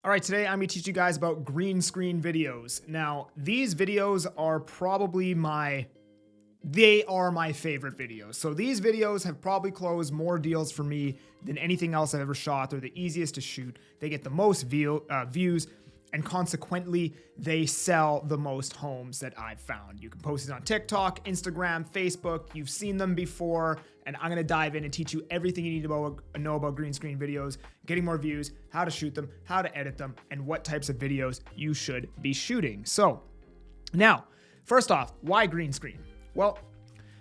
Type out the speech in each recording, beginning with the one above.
All right, today I'm going to teach you guys about green screen videos. Now, these videos are probably my favorite videos. So these videos have probably closed more deals for me than anything else I've ever shot. They're the easiest to shoot. They get the most views, and consequently, they sell the most homes that I've found. You can post it on TikTok, Instagram, Facebook. You've seen them before, and I'm gonna dive in and teach you everything you need to know about green screen videos, getting more views, how to shoot them, how to edit them, and what types of videos you should be shooting. So now, first off, why green screen? Well,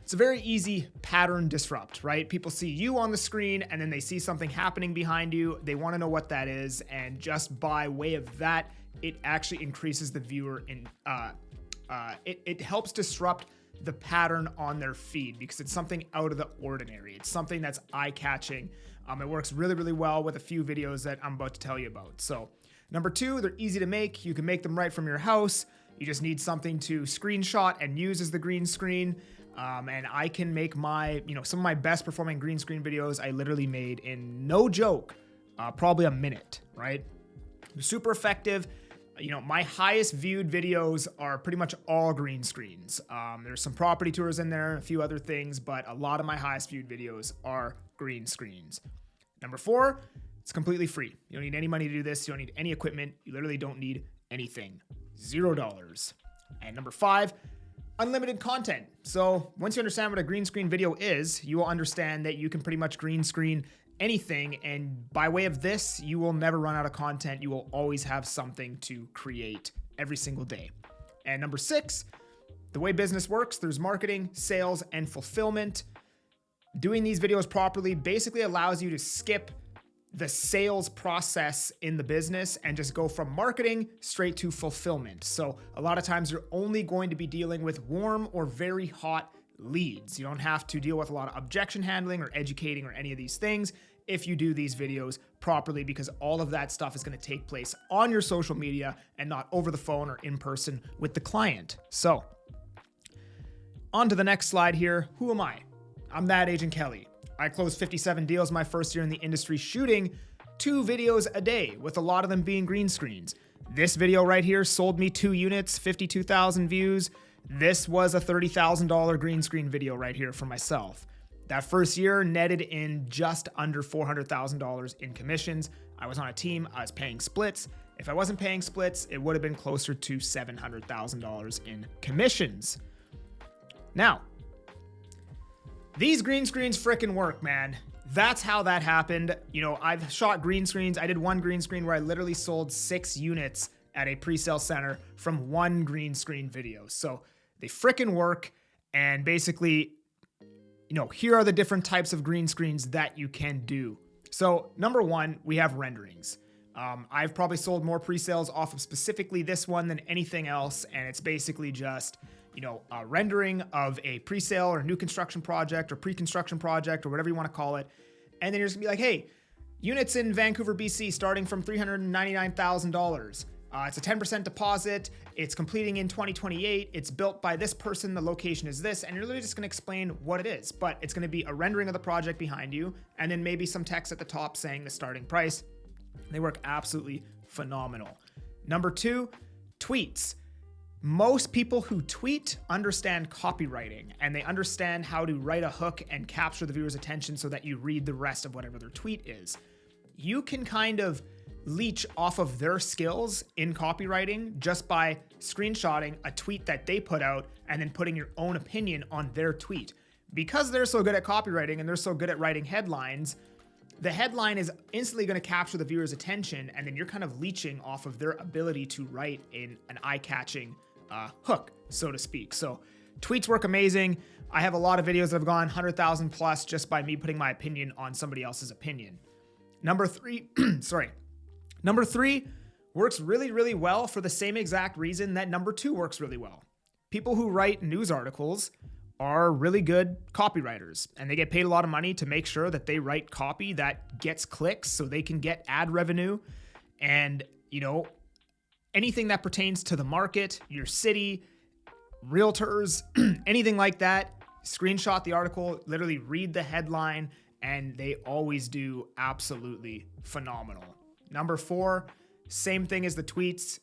it's a very easy pattern disrupt, right? People see you on the screen and then they see something happening behind you. They want to know what that is. And just by way of that, it actually increases the viewer in, it helps disrupt the pattern on their feed because it's something out of the ordinary. It's something that's eye-catching. It works really, really well with a few videos that I'm about to tell you about. So number two, they're easy to make. You can make them right from your house. You just need something to screenshot and use as the green screen. And I can make some of my best performing green screen videos I literally made in, no joke, probably a minute, right? They're super effective. My highest viewed videos are pretty much all green screens. There's some property tours in there, a few other things, but a lot of my highest viewed videos are green screens. Number four, it's completely free. You don't need any money to do this. You don't need any equipment. You literally don't need anything. $0. And number five, unlimited content. So once you understand what a green screen video is, you will understand that you can pretty much green screen anything. And by way of this, you will never run out of content. You will always have something to create every single day. And number six, the way business works, there's marketing, sales, and fulfillment. Doing these videos properly basically allows you to skip the sales process in the business and just go from marketing straight to fulfillment. So a lot of times you're only going to be dealing with warm or very hot leads. You don't have to deal with a lot of objection handling or educating or any of these things if you do these videos properly, because all of that stuff is going to take place on your social media and not over the phone or in person with the client. So on to the next slide here. Who am I? I'm that agent Kelly. I closed 57 deals my first year in the industry, shooting 2 videos a day, with a lot of them being green screens. This video right here sold me 2 units, 52,000 views. This was a $30,000 green screen video right here for myself. That first year netted in just under $400,000 in commissions. I was on a team, I was paying splits. If I wasn't paying splits, it would have been closer to $700,000 in commissions. Now, these green screens frickin' work, man. That's how that happened. I've shot green screens. I did one green screen where I literally sold 6 units at a pre-sale center from one green screen video. So they frickin' work. And basically, here are the different types of green screens that you can do. So number one, we have renderings. I've probably sold more pre-sales off of specifically this one than anything else. And it's basically just a rendering of a pre-sale or new construction project or pre-construction project or whatever you want to call it. And then you're just gonna be like, hey, units in Vancouver, BC, starting from $399,000. It's a 10% deposit. It's completing in 2028. It's built by this person. The location is this. And you're literally just gonna explain what it is, but it's gonna be a rendering of the project behind you. And then maybe some text at the top saying the starting price. They work absolutely phenomenal. Number two, tweets. Most people who tweet understand copywriting, and they understand how to write a hook and capture the viewer's attention so that you read the rest of whatever their tweet is. You can kind of leech off of their skills in copywriting just by screenshotting a tweet that they put out and then putting your own opinion on their tweet. Because they're so good at copywriting and they're so good at writing headlines, the headline is instantly going to capture the viewer's attention, and then you're kind of leeching off of their ability to write in an eye-catching hook, so to speak. So tweets work amazing. I have a lot of videos that have gone 100,000 plus just by me putting my opinion on somebody else's opinion. Number three works really, really well for the same exact reason that number 2 works really well. People who write news articles are really good copywriters, and they get paid a lot of money to make sure that they write copy that gets clicks so they can get ad revenue. And, anything that pertains to the market, your city, realtors, anything like that, screenshot the article, literally read the headline, and they always do absolutely phenomenal. Number 4, Same thing as the tweets.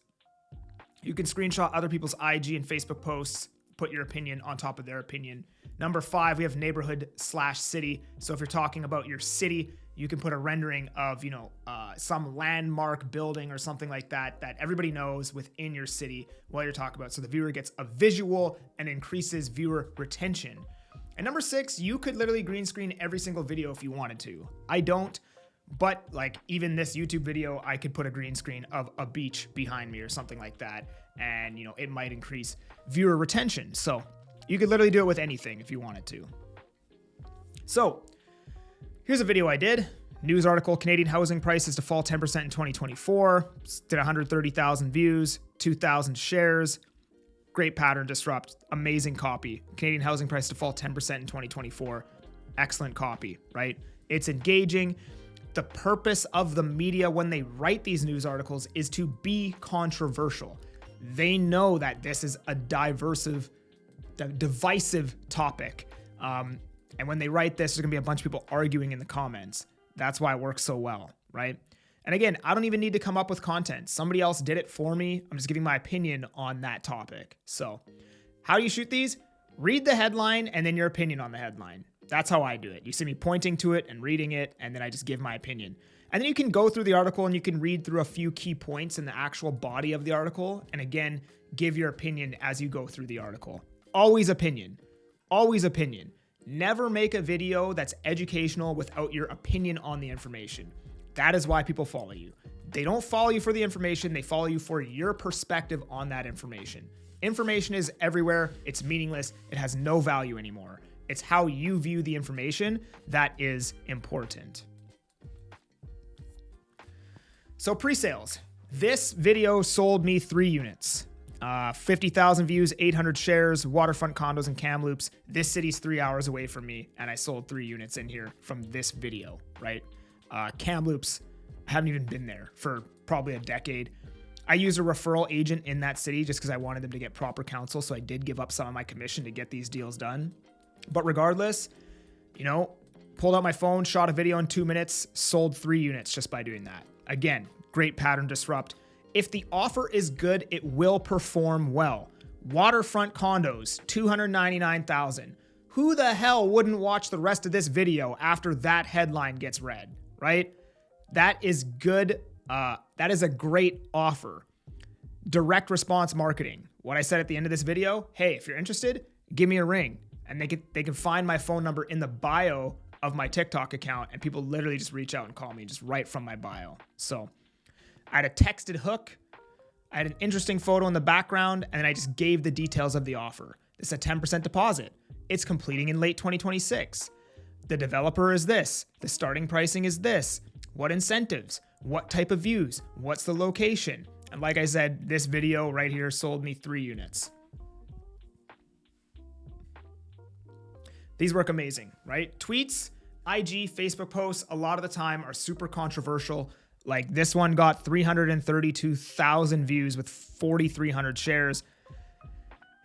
You can screenshot other people's IG and Facebook posts, put your opinion on top of their opinion. Number 5, we have neighborhood/city. So if you're talking about your city, you can put a rendering of, some landmark building or something like that everybody knows within your city while you're talking about. So the viewer gets a visual and increases viewer retention. And number 6, you could literally green screen every single video if you wanted to. I don't, but like even this YouTube video, I could put a green screen of a beach behind me or something like that. And, it might increase viewer retention. So you could literally do it with anything if you wanted to. So here's a video I did. News article, Canadian housing prices to fall 10% in 2024. Did 130,000 views, 2,000 shares. Great pattern disrupt. Amazing copy. Canadian housing price to fall 10% in 2024. Excellent copy, right? It's engaging. The purpose of the media when they write these news articles is to be controversial. They know that this is a divisive topic. And when they write this, there's going to be a bunch of people arguing in the comments. That's why it works so well, right? And again, I don't even need to come up with content. Somebody else did it for me. I'm just giving my opinion on that topic. So how do you shoot these? Read the headline and then your opinion on the headline. That's how I do it. You see me pointing to it and reading it, and then I just give my opinion. And then you can go through the article and you can read through a few key points in the actual body of the article. And again, give your opinion as you go through the article. Always opinion. Always opinion. Never make a video that's educational without your opinion on the information. That is why people follow you. They don't follow you for the information. They follow you for your perspective on that information. Information is everywhere. It's meaningless. It has no value anymore. It's how you view the information that is important. So pre-sales. This video sold me 3 units. 50,000 views, 800 shares, waterfront condos and Kamloops. This city's 3 hours away from me, and I sold 3 units in here from this video, right? Kamloops, I haven't even been there for probably a decade. I used a referral agent in that city just because I wanted them to get proper counsel, so I did give up some of my commission to get these deals done. But regardless, pulled out my phone, shot a video in 2 minutes, sold 3 units just by doing that. Again, great pattern disrupt. If the offer is good, it will perform well. Waterfront condos, $299,000. Who the hell wouldn't watch the rest of this video after that headline gets read, right? That is good. That is a great offer. Direct response marketing. What I said at the end of this video, hey, if you're interested, give me a ring. And they can find my phone number in the bio of my TikTok account, and people literally just reach out and call me just right from my bio. So I had a texted hook. I had an interesting photo in the background, and then I just gave the details of the offer. This is a 10% deposit. It's completing in late 2026. The developer is this. The starting pricing is this. What incentives? What type of views? What's the location? And like I said, this video right here sold me 3 units. These work amazing, right? Tweets, IG, Facebook posts, a lot of the time are super controversial. Like this one got 332,000 views with 4,300 shares.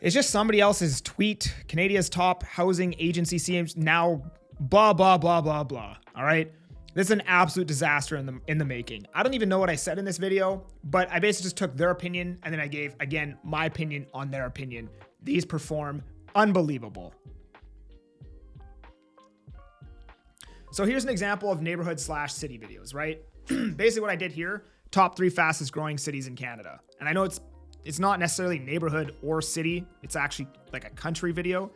It's just somebody else's tweet. Canada's top housing agency seems now blah, blah, blah, blah, blah. All right. This is an absolute disaster in the making. I don't even know what I said in this video, but I basically just took their opinion and then I gave, again, my opinion on their opinion. These perform unbelievable. So here's an example of neighborhood/city videos, right? Basically what I did here, top 3 fastest growing cities in Canada. And I know it's not necessarily neighborhood or city. It's actually like a country video.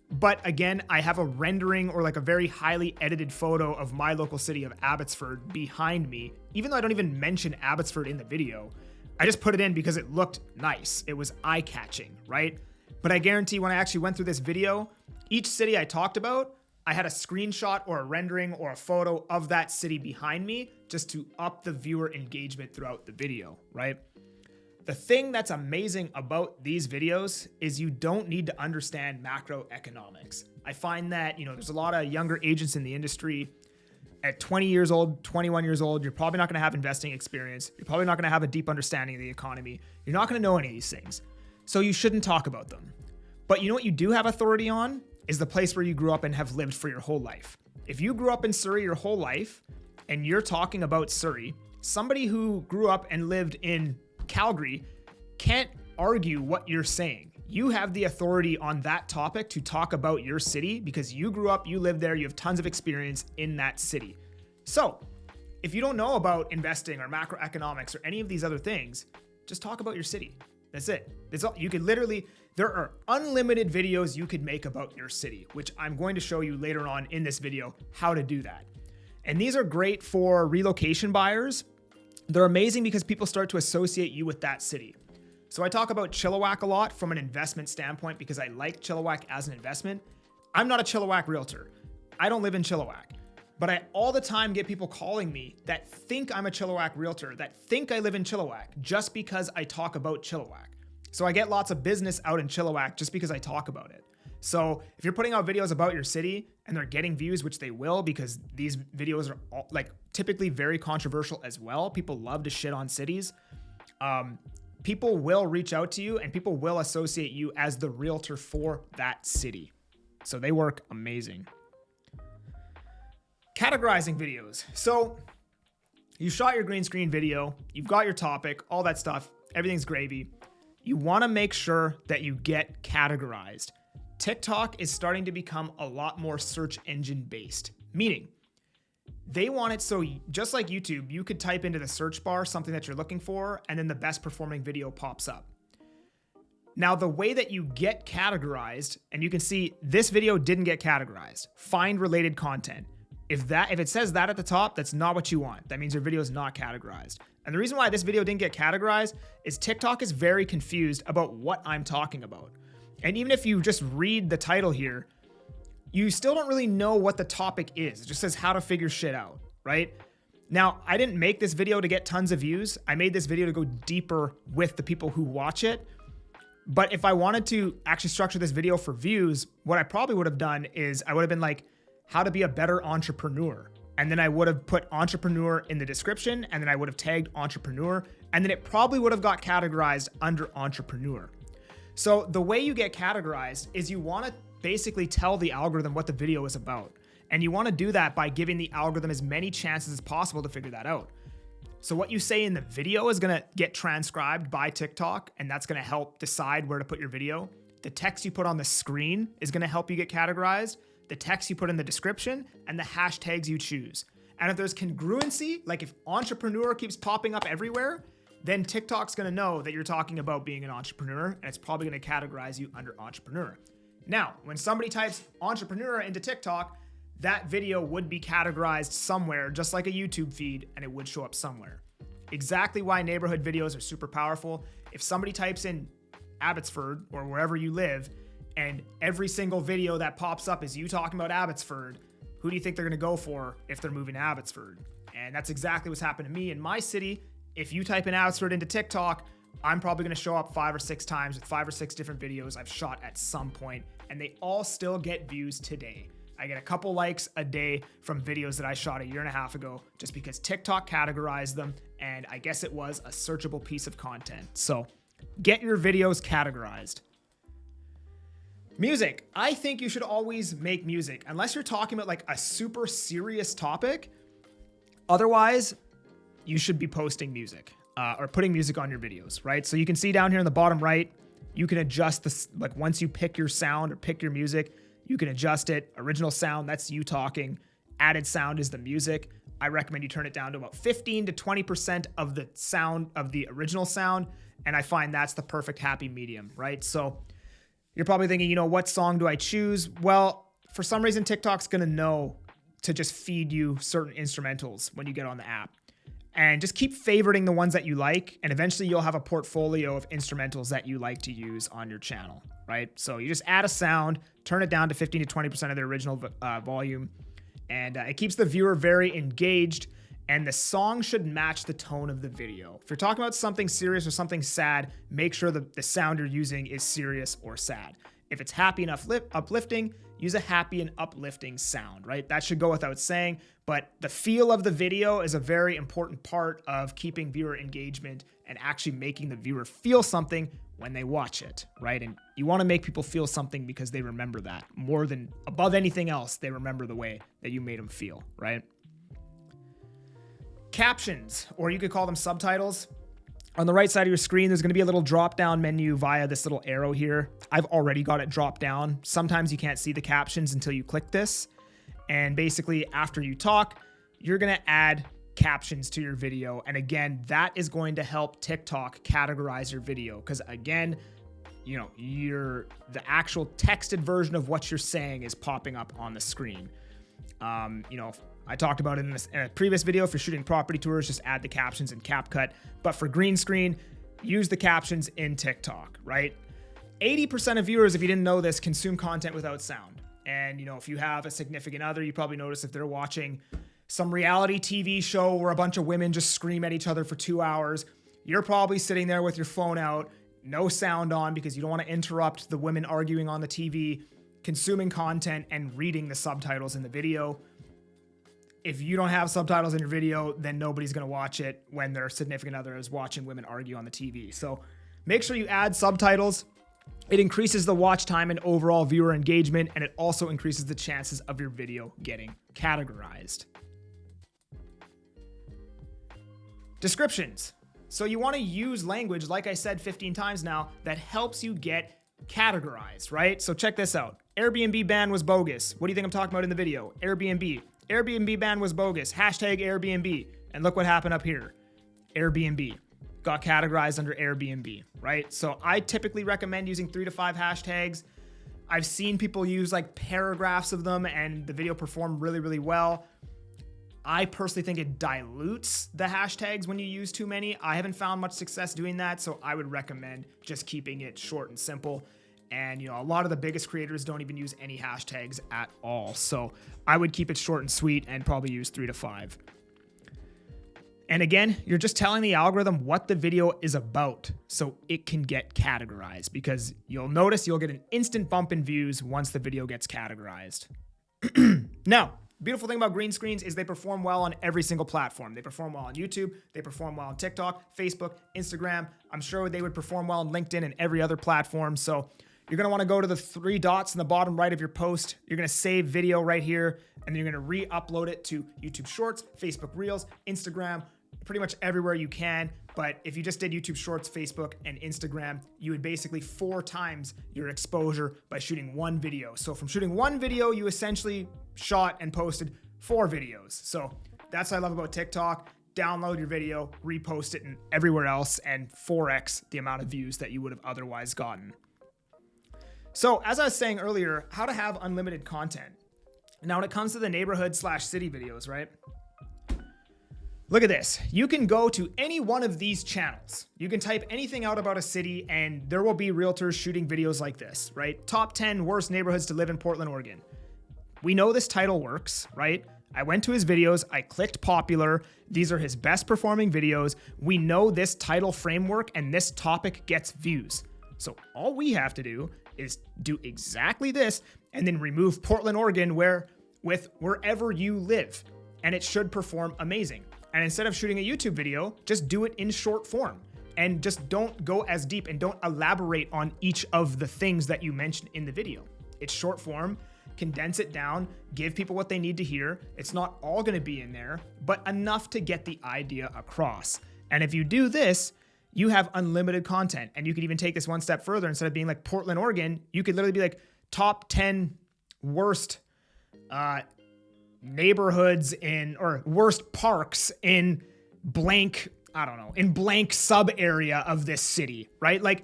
But again, I have a rendering or like a very highly edited photo of my local city of Abbotsford behind me. Even though I don't even mention Abbotsford in the video, I just put it in because it looked nice. It was eye-catching, right? But I guarantee when I actually went through this video, each city I talked about, I had a screenshot or a rendering or a photo of that city behind me just to up the viewer engagement throughout the video, right? The thing that's amazing about these videos is you don't need to understand macroeconomics. I find that, there's a lot of younger agents in the industry. At 20 years old, 21 years old, you're probably not going to have investing experience. You're probably not going to have a deep understanding of the economy. You're not going to know any of these things. So you shouldn't talk about them. But you know what you do have authority on? Is the place where you grew up and have lived for your whole life. If you grew up in Surrey your whole life and you're talking about Surrey somebody who grew up and lived in Calgary can't argue what you're saying. You have the authority on that topic to talk about your city because you grew up, you lived there, you have tons of experience in that city. So if you don't know about investing or macroeconomics or any of these other things, just talk about your city. That's it. That's all. You could literally, there are unlimited videos you could make about your city, which I'm going to show you later on in this video how to do that. And these are great for relocation buyers. They're amazing because people start to associate you with that city. So I talk about Chilliwack a lot from an investment standpoint because I like Chilliwack as an investment. I'm not a Chilliwack realtor. I don't live in Chilliwack, but I all the time get people calling me that think I'm a Chilliwack realtor, that think I live in Chilliwack just because I talk about Chilliwack. So I get lots of business out in Chilliwack just because I talk about it. So if you're putting out videos about your city and they're getting views, which they will because these videos are all, like typically very controversial as well. People love to shit on cities. People will reach out to you and people will associate you as the realtor for that city. So they work amazing. Categorizing videos. So you shot your green screen video, you've got your topic, all that stuff, everything's gravy. You want to make sure that you get categorized. TikTok is starting to become a lot more search engine based, meaning they want it so just like YouTube, you could type into the search bar something that you're looking for, and then the best performing video pops up. Now, the way that you get categorized, and you can see this video didn't get categorized, find related content. If it says that at the top, that's not what you want. That means your video is not categorized. And the reason why this video didn't get categorized is TikTok is very confused about what I'm talking about. And even if you just read the title here, you still don't really know what the topic is. It just says how to figure shit out, right? Now, I didn't make this video to get tons of views. I made this video to go deeper with the people who watch it. But if I wanted to actually structure this video for views, what I probably would have done is I would have been like, how to be a better entrepreneur. And then I would have put entrepreneur in the description, and then I would have tagged entrepreneur, and then it probably would have got categorized under entrepreneur. So the way you get categorized is you want to basically tell the algorithm what the video is about. And you want to do that by giving the algorithm as many chances as possible to figure that out. So what you say in the video is going to get transcribed by TikTok, and that's going to help decide where to put your video. The text you put on the screen is going to help you get categorized. The text you put in the description and the hashtags you choose. And if there's congruency, like if entrepreneur keeps popping up everywhere, then TikTok's going to know that you're talking about being an entrepreneur, and it's probably going to categorize you under entrepreneur. Now, when somebody types entrepreneur into TikTok, that video would be categorized somewhere, just like a YouTube feed, and it would show up somewhere. Exactly why neighborhood videos are super powerful. If somebody types in Abbotsford or wherever you live, and every single video that pops up is you talking about Abbotsford, who do you think they're going to go for if they're moving to Abbotsford? And that's exactly what's happened to me in my city. If you type in Abbotsford into TikTok, I'm probably going to show up 5 or 6 times with 5 or 6 different videos I've shot at some point, and they all still get views today. I get a couple likes a day from videos that I shot a year and a half ago just because TikTok categorized them, and I guess it was a searchable piece of content. So get your videos categorized. Music. I think you should always make music unless you're talking about like a super serious topic. Otherwise, you should be posting music or putting music on your videos, right? So you can see down here in the bottom right, you can adjust this. Like once you pick your sound or pick your music, you can adjust it. Original sound, that's you talking. Added sound is the music. I recommend you turn it down to about 15 to 20% of the sound of the original sound. And I find that's the perfect happy medium, right? So you're probably thinking, you know, what song do I choose? Well, for some reason, TikTok's going to know to just feed you certain instrumentals when you get on the app. And just keep favoriting the ones that you like, and eventually you'll have a portfolio of instrumentals that you like to use on your channel, right? So you just add a sound, turn it down to 15 to 20% of the original volume, and it keeps the viewer very engaged, and the song should match the tone of the video. If you're talking about something serious or something sad, make sure the sound you're using is serious or sad. If it's happy and uplifting, use a happy and uplifting sound, right? That should go without saying, but the feel of the video is a very important part of keeping viewer engagement and actually making the viewer feel something when they watch it, right? And you want to make people feel something because they remember that more than above anything else. They remember the way that you made them feel, right? Captions, or you could call them subtitles. On the right side of your screen, there's going to be a little drop-down menu via this little arrow here. I've already got it dropped down. Sometimes you can't see the captions until you click this. And basically, after you talk, you're going to add captions to your video. And again, that is going to help TikTok categorize your video. Because again, you know, the actual texted version of what you're saying is popping up on the screen. You know, I talked about it in a previous video. If you're shooting property tours, just add the captions in CapCut. But for Greenscreen, use the captions in TikTok, right? 80% of viewers, if you didn't know this, consume content without sound. And, you know, if you have a significant other, you probably notice if they're watching some reality TV show where a bunch of women just scream at each other for 2 hours, you're probably sitting there with your phone out, no sound on, because you don't want to interrupt the women arguing on the TV, consuming content and reading the subtitles in the video. If you don't have subtitles in your video, then nobody's going to watch it when their significant other is watching women argue on the TV. So make sure you add subtitles. It increases the watch time and overall viewer engagement, and it also increases the chances of your video getting categorized. Descriptions. So you want to use language, like I said 15 times now, that helps you get categorized, right? So check this out. Airbnb ban was bogus. What do you think I'm talking about in the video? Airbnb ban was bogus. Hashtag Airbnb. And look what happened up here. Airbnb got categorized under Airbnb, right? So I typically recommend using 3 to 5 hashtags. I've seen people use like paragraphs of them and the video performed really, really well. I personally think it dilutes the hashtags when you use too many. I haven't found much success doing that, so I would recommend just keeping it short and simple. And, you know, a lot of the biggest creators don't even use any hashtags at all. So I would keep it short and sweet and probably use 3 to 5. And again, you're just telling the algorithm what the video is about so it can get categorized, because you'll notice you'll get an instant bump in views once the video gets categorized. Now, beautiful thing about green screens is they perform well on every single platform. They perform well on YouTube. They perform well on TikTok, Facebook, Instagram. I'm sure they would perform well on LinkedIn and every other platform. So you're going to want to go to the 3 dots in the bottom right of your post. You're going to save video right here, and then you're going to re-upload it to YouTube Shorts, Facebook Reels, Instagram, pretty much everywhere you can. But if you just did YouTube Shorts, Facebook, and Instagram, you would basically 4 times your exposure by shooting 1 video. So from shooting 1 video, you essentially shot and posted 4 videos. So that's what I love about TikTok. Download your video, repost it and everywhere else, and 4x the amount of views that you would have otherwise gotten. So as I was saying earlier, how to have unlimited content. Now, when it comes to the neighborhood/city videos, right? Look at this. You can go to any one of these channels. You can type anything out about a city and there will be realtors shooting videos like this, right? Top 10 worst neighborhoods to live in Portland, Oregon. We know this title works, right? I went to his videos, I clicked popular. These are his best performing videos. We know this title framework and this topic gets views. So all we have to do is do exactly this and then remove Portland, Oregon wherever you live, and it should perform amazing. And instead of shooting a YouTube video, just do it in short form and just don't go as deep and don't elaborate on each of the things that you mentioned in the video. It's short form, condense it down, give people what they need to hear. It's not all going to be in there, but enough to get the idea across. And if you do this, you have unlimited content. And you could even take this one step further. Instead of being like Portland, Oregon, you could literally be like top 10 worst neighborhoods or worst parks in blank, I don't know, in blank sub area of this city, right? Like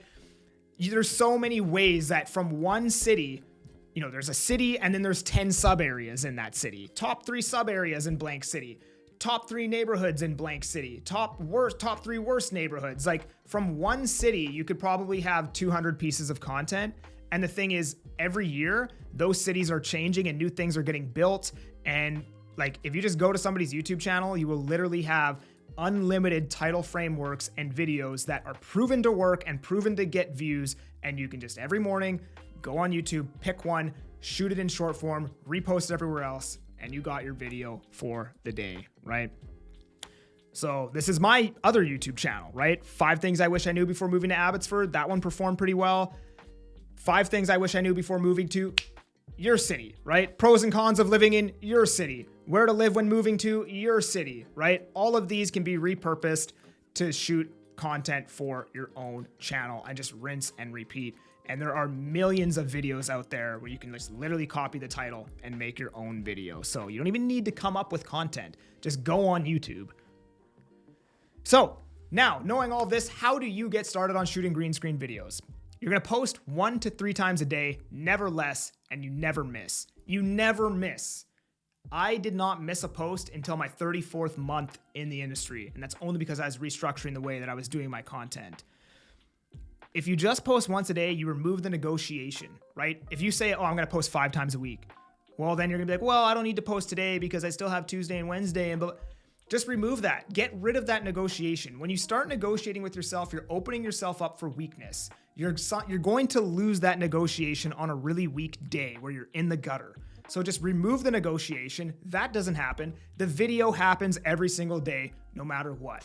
there's so many ways that from one city, you know, there's a city and then there's 10 sub areas in that city. Top 3 sub areas in blank city. Top 3 neighborhoods in blank city. Top 3 worst neighborhoods. Like from one city, you could probably have 200 pieces of content. And the thing is, every year, those cities are changing and new things are getting built. And like, if you just go to somebody's YouTube channel, you will literally have unlimited title frameworks and videos that are proven to work and proven to get views. And you can just every morning go on YouTube, pick one, shoot it in short form, repost it everywhere else, and you got your video for the day, right? So this is my other YouTube channel, right? 5 things I wish I knew before moving to Abbotsford. That one performed pretty well. 5 things I wish I knew before moving to your city, right? Pros and cons of living in your city, where to live when moving to your city, right? All of these can be repurposed to shoot content for your own channel and just rinse and repeat. And there are millions of videos out there where you can just literally copy the title and make your own video. So you don't even need to come up with content. Just go on YouTube. So now, knowing all this, how do you get started on shooting green screen videos? You're gonna post 1 to 3 times a day, never less, and you never miss. You never miss. I did not miss a post until my 34th month in the industry, and that's only because I was restructuring the way that I was doing my content. If you just post once a day, you remove the negotiation, right? If you say, oh, I'm gonna post 5 times a week, well, then you're gonna be like, well, I don't need to post today because I still have Tuesday and Wednesday, and just remove that. Get rid of that negotiation. When you start negotiating with yourself, you're opening yourself up for weakness. You're going to lose that negotiation on a really weak day where you're in the gutter. So just remove the negotiation. That doesn't happen. The video happens every single day, no matter what.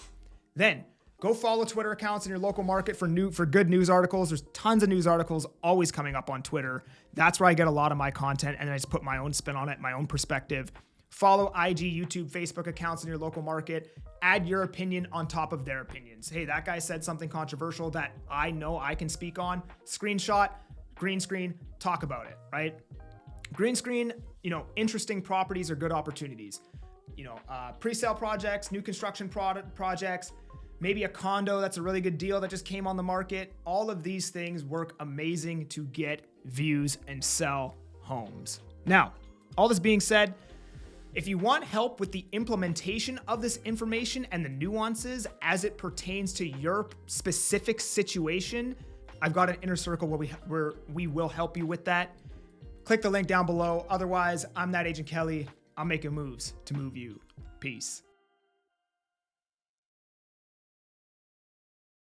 Then go follow Twitter accounts in your local market for good news articles. There's tons of news articles always coming up on Twitter. That's where I get a lot of my content, and then I just put my own spin on it, my own perspective. Follow IG, YouTube, Facebook accounts in your local market. Add your opinion on top of their opinions. Hey, that guy said something controversial that I know I can speak on. Screenshot, green screen, talk about it, right? Green screen, interesting properties are good opportunities. Pre-sale projects, new construction projects, maybe a condo that's a really good deal that just came on the market. All of these things work amazing to get views and sell homes. Now, all this being said, if you want help with the implementation of this information and the nuances as it pertains to your specific situation, I've got an inner circle where we will help you with that. Click the link down below. Otherwise, I'm that Agent Kelly. I'm making moves to move you. Peace.